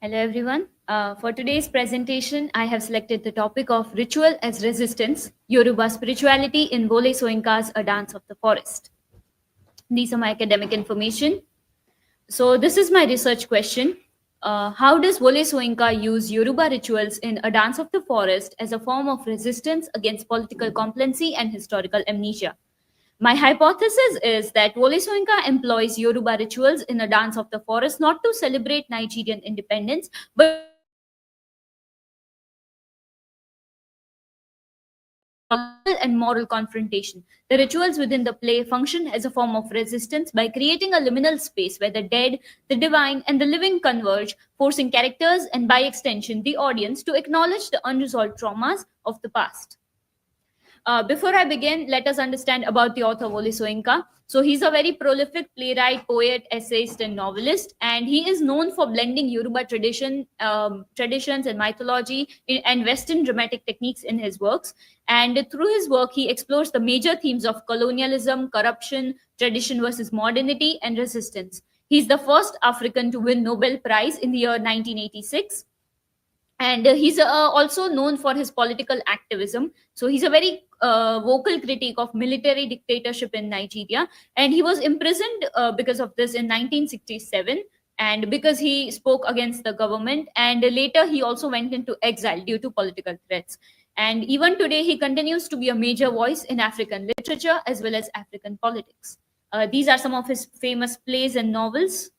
Hello, everyone. For today's presentation, I have selected the topic of ritual as resistance, Yoruba spirituality in Wole Soyinka's A Dance of the Forest. These are my academic information. So, this is my research question. How does Wole Soyinka use Yoruba rituals in A Dance of the Forest as a form of resistance against political complacency and historical amnesia? My hypothesis is that Wole Soyinka employs Yoruba rituals in A Dance of the Forest not to celebrate Nigerian independence, but and moral confrontation. The rituals within the play function as a form of resistance by creating a liminal space where the dead, the divine, and the living converge, forcing characters and by extension the audience to acknowledge the unresolved traumas of the past. Before I begin, let us understand about the author Wole Soyinka. So he's a very prolific playwright, poet, essayist, and novelist, and he is known for blending Yoruba traditions and mythology and Western dramatic techniques in his works. And through his work, he explores the major themes of colonialism, corruption, tradition versus modernity, and resistance. He's the first African to win Nobel Prize in the year 1986, and he's also known for his political activism. So he's a very vocal critic of military dictatorship in Nigeria, and he was imprisoned because of this in 1967, and because he spoke against the government, and later he also went into exile due to political threats. And even today he continues to be a major voice in African literature as well as African politics. These are some of his famous plays and novels.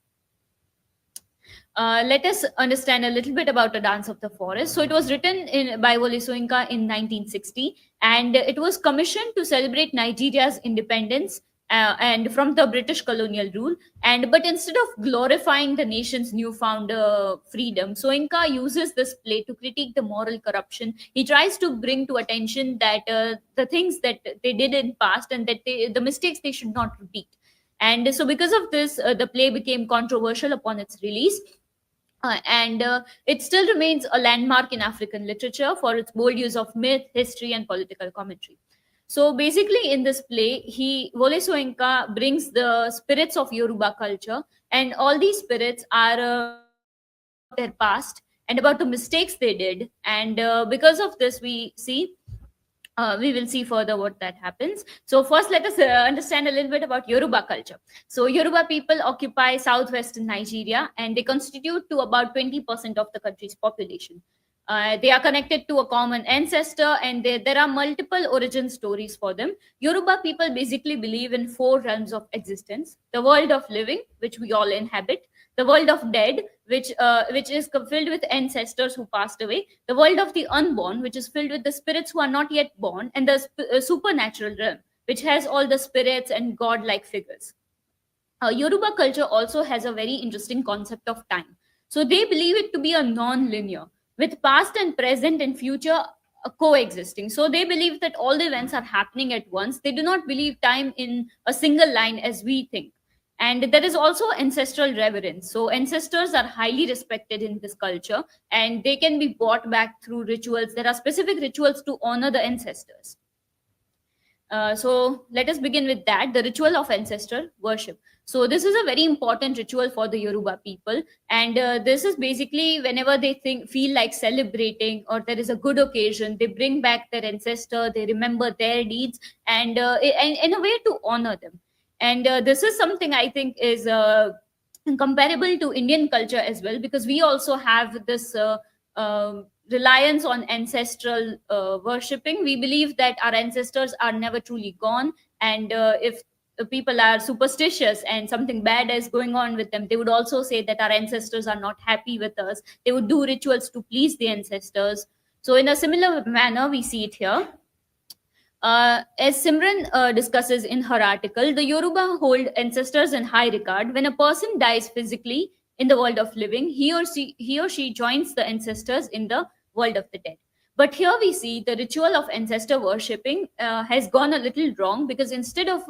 Let us understand a little bit about A Dance of the Forest. So it was by Wole Soyinka in 1960, and it was commissioned to celebrate Nigeria's independence and from the British colonial rule. And but instead of glorifying the nation's newfound freedom, Soyinka uses this play to critique the moral corruption. He tries to bring to attention that the things that they did in past and that the mistakes they should not repeat. And so because of this, the play became controversial upon its release, and it still remains a landmark in African literature for its bold use of myth, history, and political commentary. So basically, in this play, Wole Soyinka brings the spirits of Yoruba culture, and all these spirits are their past and about the mistakes they did. And because of this, we will see further what that happens. So first, let us understand a little bit about Yoruba culture. So Yoruba people occupy southwestern Nigeria, and they constitute to about 20% of the country's population. They are connected to a common ancestor, and there are multiple origin stories for them. Yoruba people basically believe in four realms of existence: the world of living, which we all inhabit; the world of dead, which is filled with ancestors who passed away; the world of the unborn, which is filled with the spirits who are not yet born; and the supernatural realm, which has all the spirits and god-like figures. Yoruba culture also has a very interesting concept of time. So they believe it to be a non-linear, with past and present and future coexisting. So they believe that all the events are happening at once. They do not believe time in a single line as we think. And there is also ancestral reverence. So ancestors are highly respected in this culture, and they can be brought back through rituals. There are specific rituals to honor the ancestors. So let us begin with that, the ritual of ancestor worship. So this is a very important ritual for the Yoruba people, and this is basically whenever they feel like celebrating or there is a good occasion, they bring back their ancestor, they remember their deeds, and in a way to honor them. And this is something I think is comparable to Indian culture as well, because we also have this reliance on ancestral worshipping. We believe that our ancestors are never truly gone, and if the people are superstitious and something bad is going on with them, they would also say that our ancestors are not happy with us. They would do rituals to please the ancestors. So, in a similar manner, we see it here. As Simran discusses in her article, the Yoruba hold ancestors in high regard. When a person dies physically in the world of living, he or she joins the ancestors in the world of the dead. But here we see the ritual of ancestor worshipping has gone a little wrong, because instead of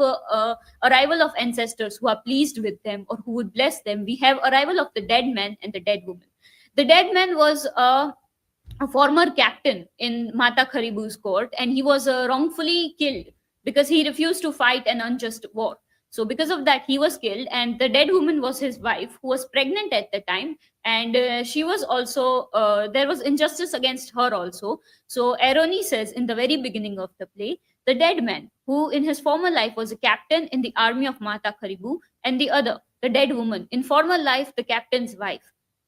arrival of ancestors who are pleased with them or who would bless them, we have arrival of the dead man and the dead woman. The dead man was a former captain in Mata Kharibu's court, and he was wrongfully killed because he refused to fight an unjust war. So because of that, he was killed, and the dead woman was his wife, who was pregnant at the time, and she was also there was injustice against her also. So Aroni says in the very beginning of the play, the dead man, who in his former life was a captain in the army of Mata Karibu, and the other, the dead woman, in former life the captain's wife.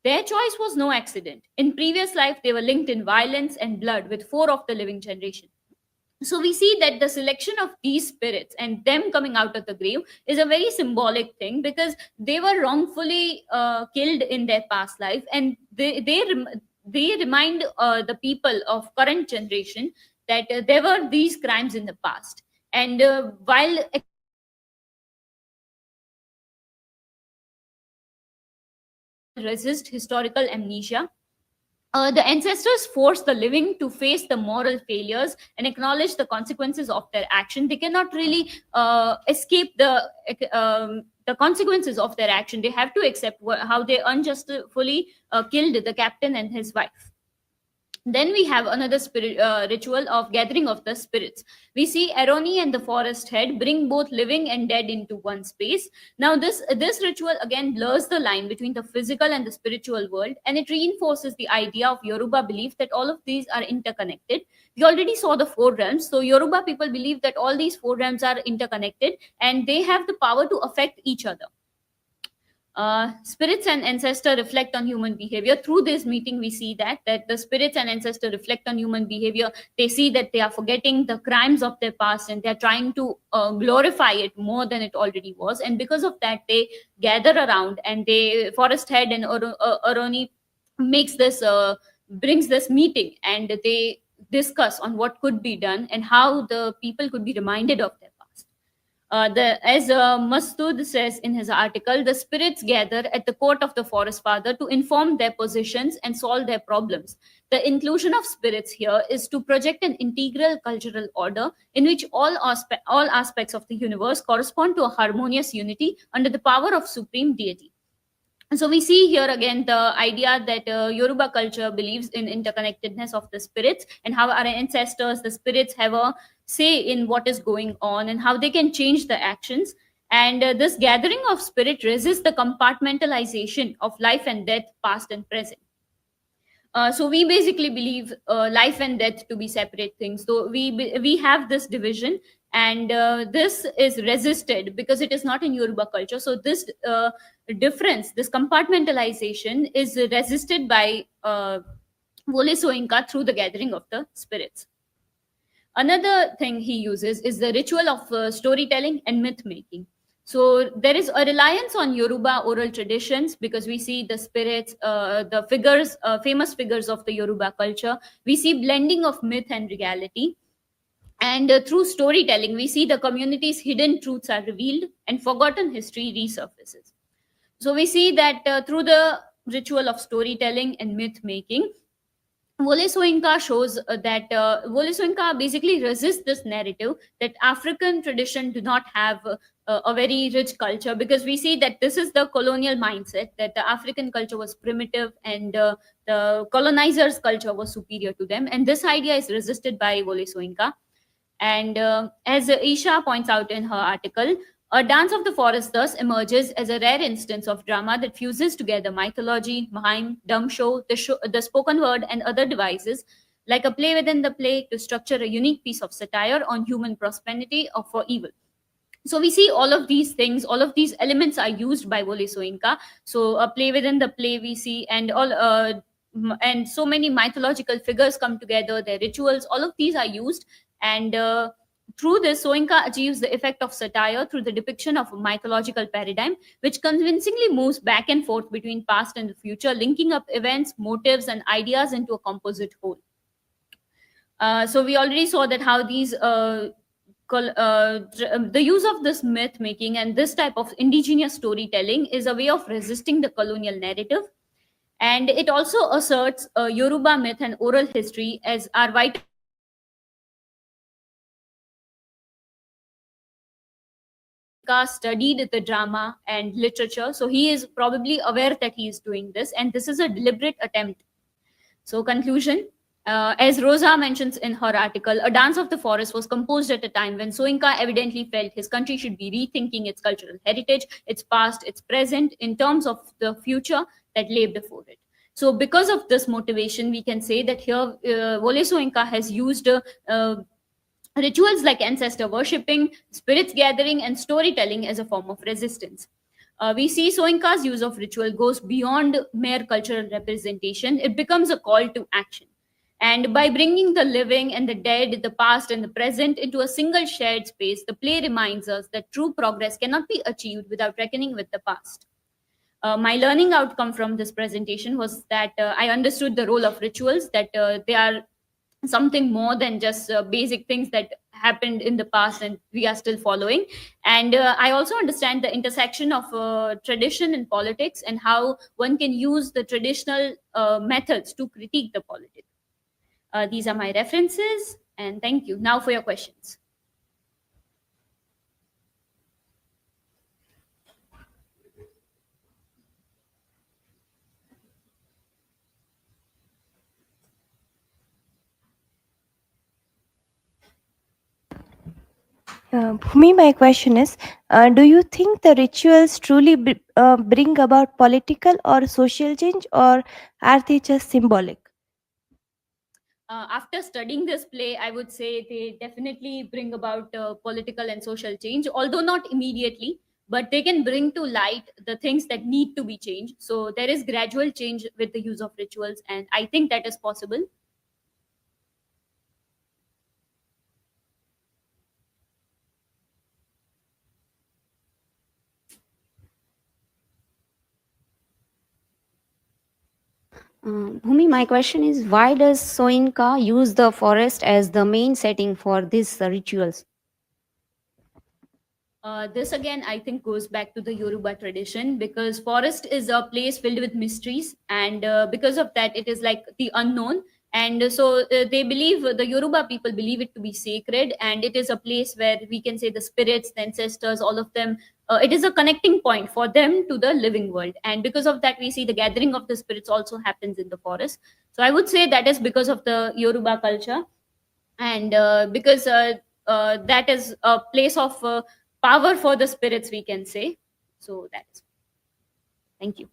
Their choice was no accident. In previous life, they were linked in violence and blood with four of the living generation. So we see that the selection of these spirits and them coming out of the grave is a very symbolic thing, because they were wrongfully killed in their past life, and they remind the people of current generation that there were these crimes in the past. And while resist historical amnesia, the ancestors force the living to face the moral failures and acknowledge the consequences of their action. They cannot really escape the consequences of their action. They have to accept how they unjustly killed the captain and his wife. Then we have another spirit ritual of gathering of the spirits. We see Aroni and the forest head bring both living and dead into one space. Now this ritual again blurs the line between the physical and the spiritual world, and it reinforces the idea of Yoruba belief that all of these are interconnected. We already saw the four realms, so Yoruba people believe that all these four realms are interconnected and they have the power to affect each other. Spirits and ancestor reflect on human behavior. Through this meeting, we see that the spirits and ancestor reflect on human behavior. They see that they are forgetting the crimes of their past, and they are trying to glorify it more than it already was. And because of that, they gather around, and they Forest Head and Aroni makes this brings this meeting, and they discuss on what could be done and how the people could be reminded of their past. As Mastood says in his article, the spirits gather at the court of the forest father to inform their positions and solve their problems. The inclusion of spirits here is to project an integral cultural order in which all aspects of the universe correspond to a harmonious unity under the power of supreme deity. And so we see here again the idea that Yoruba culture believes in interconnectedness of the spirits, and how our ancestors, the spirits, have a say in what is going on and how they can change the actions. And this gathering of spirit resists the compartmentalization of life and death, past and present. So we basically believe life and death to be separate things. So we have this division, and this is resisted because it is not in Yoruba culture. So this difference, this compartmentalization, is resisted by Wole Soyinka through the gathering of the spirits. Another thing he uses is the ritual of storytelling and myth making. So there is a reliance on Yoruba oral traditions, because we see the spirits, the figures, famous figures of the Yoruba culture. We see blending of myth and reality. And through storytelling, we see the community's hidden truths are revealed and forgotten history resurfaces. So we see that through the ritual of storytelling and myth making, Wole Soyinka shows that Wole Soyinka basically resists this narrative that African tradition do not have a very rich culture, because we see that this is the colonial mindset, that the African culture was primitive and the colonizers' culture was superior to them. And this idea is resisted by Wole Soyinka. And as Isha points out in her article, a Dance of the Forest thus emerges as a rare instance of drama that fuses together mythology, mime, dumb show, the spoken word, and other devices, like a play within the play, to structure a unique piece of satire on human prosperity or for evil. So we see all of these things, all of these elements are used by Wole Soyinka. So a play within the play we see, and and so many mythological figures come together, their rituals, all of these are used. And through this, Soyinka achieves the effect of satire through the depiction of a mythological paradigm, which convincingly moves back and forth between past and the future, linking up events, motives, and ideas into a composite whole. So we already saw that how these the use of this myth making and this type of indigenous storytelling is a way of resisting the colonial narrative. And it also asserts Yoruba myth and oral history as our vital studied the drama and literature, so he is probably aware that he is doing this, and this is a deliberate attempt. So conclusion: As Rosa mentions in her article, A Dance of the Forest was composed at a time when Soyinka evidently felt his country should be rethinking its cultural heritage, its past, its present, in terms of the future that lay before it. So, because of this motivation, we can say that here Wole Soyinka has used rituals like ancestor worshipping, spirits gathering, and storytelling as a form of resistance. We see Soinka's use of ritual goes beyond mere cultural representation. It becomes a call to action. And by bringing the living and the dead, the past and the present into a single shared space, the play reminds us that true progress cannot be achieved without reckoning with the past. My learning outcome from this presentation was that I understood the role of rituals, that they are something more than just basic things that happened in the past and we are still following. And I also understand the intersection of tradition and politics, and how one can use the traditional methods to critique the politics. These are my references, and thank you. Now for your questions. Bhumi, my question is, do you think the rituals truly bring about political or social change, or are they just symbolic? After studying this play, I would say they definitely bring about political and social change, although not immediately, but they can bring to light the things that need to be changed. So there is gradual change with the use of rituals, and I think that is possible. Bhumi, my question is, why does Soinka use the forest as the main setting for these rituals? This again, I think, goes back to the Yoruba tradition, because forest is a place filled with mysteries, and because of that, it is like the unknown. And so they believe, the Yoruba people believe it to be sacred, and it is a place where we can say the spirits, the ancestors, all of them. It is a connecting point for them to the living world, and because of that, we see the gathering of the spirits also happens in the forest. So I would say that is because of the Yoruba culture, and because that is a place of power for the spirits, we can say. So that's, thank you.